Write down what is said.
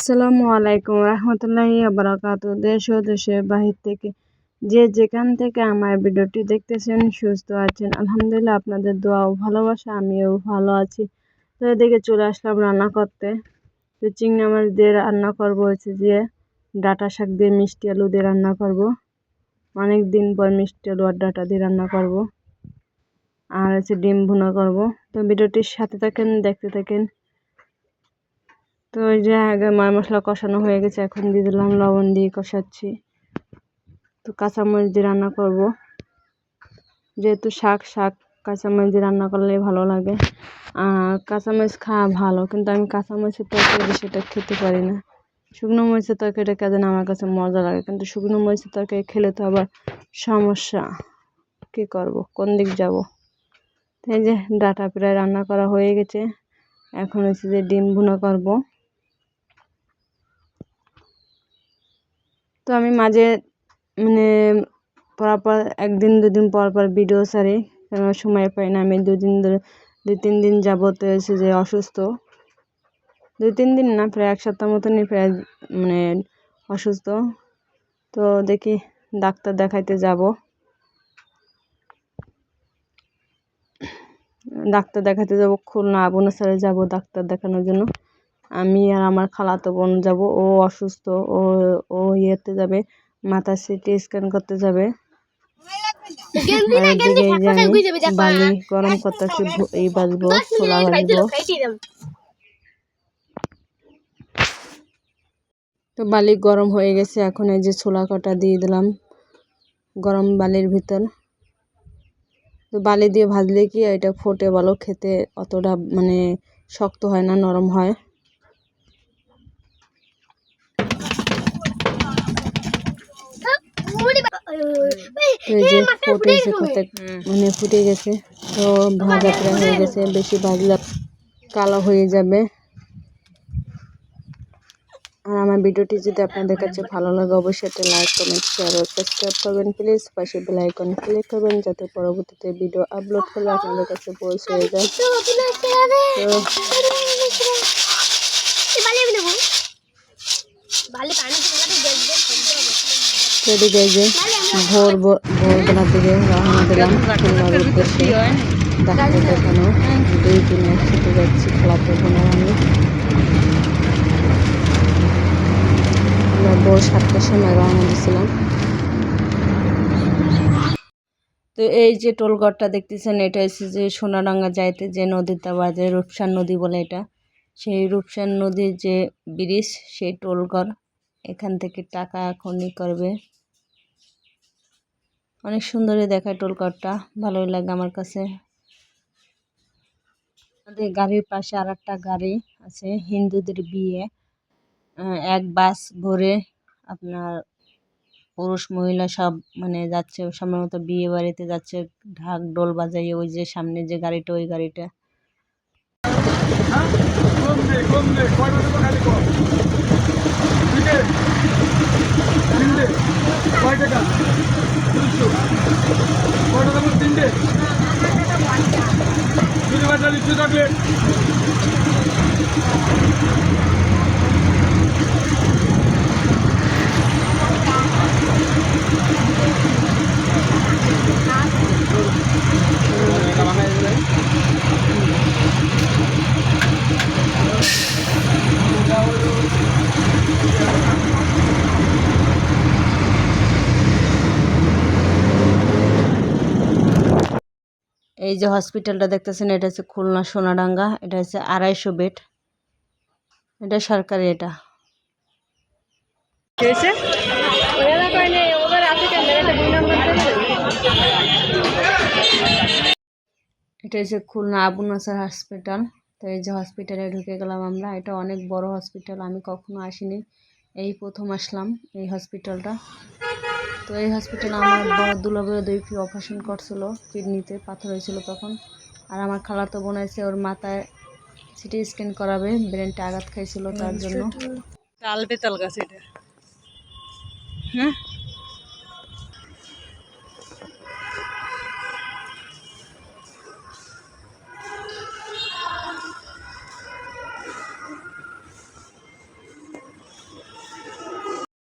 আসসালামু আলাইকুম রহমতুল্লাহি বারাকাতু। দেশ ও দেশের বাহির থেকে যে যেখান থেকে আমার ভিডিওটি দেখতেছেন সুস্থ আছেন আলহামদুলিল্লাহ। আপনাদের দোয়া ও ভালোবাসা আমিও ভালো আছি। তো এদিকে চলে আসলাম রান্না করতে। তো চিংড়ি মাছ দিয়ে রান্না করবো, হচ্ছে যে ডাঁটা শাক দিয়ে মিষ্টি আলু দিয়ে রান্না করব। অনেক দিন পর মিষ্টি আলু আর ডাঁটা দিয়ে রান্না করব, আর হচ্ছে ডিম ভুনা করব। তো ভিডিওটির সাথে থাকেন, দেখতে থাকেন। তো ওই যে আগে মশলা কষানো হয়ে গেছে, এখন দিয়ে দিলাম লবণ দিয়ে কষাচ্ছি। তো কাঁচামরিচ দিয়ে রান্না করব, যেহেতু শাক কাঁচামরিচ দিয়ে রান্না করলে ভালো লাগে। আর কাঁচামরিচ খাওয়া ভালো, কিন্তু আমি কাঁচামরিচের তরকারি সেটা খেতে পারি না। শুকনো মরিচের তরকারিটা কেন আমার কাছে মজা লাগে, কিন্তু শুকনো মরিচের তরকারি খেলে তো আবার সমস্যা। কী করব, কোন দিক যাব? এই যে ডাঁটা প্রায় রান্না করা হয়ে গেছে, এখন হচ্ছে যে ডিম ভুনা করব। তো আমি মাঝে মানে পর একদিন দুদিন পর ভিডিও ছাড়ি, কারণ সময় পাই না। আমি দুই তিন দিন যাবত হয়েছে যে অসুস্থ, 2-3 দিন না, প্রায় 1 সপ্তাহ মতনই প্রায় অসুস্থ। তো দেখি ডাক্তার দেখাইতে যাব। খুলনা আবু নাসেরে যাব ডাক্তার দেখানোর জন্য। আমি আর আমার খালাতো বোন যাব, ও অসুস্থ, ও ইয়েতে যাবে, মাথা সিটি স্ক্যান করতে যাবে। বালি গরম করতেছি, এই বাজবো, ছোলা ভাজবো। তো বালি গরম হয়ে গেছে, এখন এই যে ছোলা কটা দিয়ে দিলাম গরম বালির ভিতর। তো বালি দিয়ে ভাজলে কি এটা ফোটে ভালো, খেতে অতটা শক্ত হয় না, নরম হয়। তো এই যে ফুটে গেছে, তো ভাজা প্রায় হয়ে গেছে। বেশি ভাজলে কালো হয়ে যাবে। আর আমার ভিডিওটি যদি আপনাদের কাছে ভালো লাগে, অবশ্যই একটা লাইক, কমেন্ট, শেয়ার ও সাবস্ক্রাইব করবেন প্লিজ। পাশে বেল আইকন ক্লিক করবেন, যাতে পরবর্তীতে ভিডিও আপলোড করলে আপনাদের কাছে পৌঁছে যায়। ভোরবেলার দিকে রওনা দিলাম খুলনার উদ্দেশ্যে ডাক্তার দেখানো। 2 দিন একসাথে যাচ্ছি, খালাতো বোন আর আমি। আমরা ভোর 7টার সময় রওনা দিয়েছিলাম। তো এই যে টোলঘরটা দেখতেছেন, এটা হচ্ছে যে সোনাডাঙ্গা যাইতে যে নদীটা বাজে, রূপসার নদী বলে এটা। সেই রূপসার নদীর যে ব্রিজ, সেই টোলঘর। এখান থেকে টাকা খনি করবে। অনেক সুন্দরই দেখায় টোলঘরটা, ভালোই লাগে আমার কাছে। আমাদের গাড়ির পাশে আর একটা গাড়ি আছে, হিন্দুদের বিয়ে। এক বাস ভরে আপনার পুরুষ মহিলা সব যাচ্ছে, সম্ভবত বিয়ে বাড়িতে যাচ্ছে, ঢাক ডোল বাজাইয়ে। ওই যে সামনে যে গাড়িটা, ওই গাড়িটা। এই যে হসপিটালটা দেখতেছেন, এটা হচ্ছে খুলনা সোনাডাঙ্গা। এটা হচ্ছে 250 বেড, এটা সরকারি। এটা এটা হচ্ছে খুলনা আবু নাসের হসপিটাল। তো এই যে হসপিটালে ঢুকে গেলাম আমরা। এটা অনেক বড় হসপিটাল, আমি কখনো আসিনি, এই প্রথম আসলাম এই হসপিটালটা। তো এই হসপিটালে আমার বড় দুলাভাই দুই অপারেশন করছিল, কিডনিতে পাথর হয়েছিল তখন। আর আমার খালাতো বোন আছে, ওর মাথায় সিটি স্ক্যান করাবে, ব্রেনটা আঘাত খাইছিল, তার জন্য। তাল বেতাল গাছ এটা, হ্যাঁ।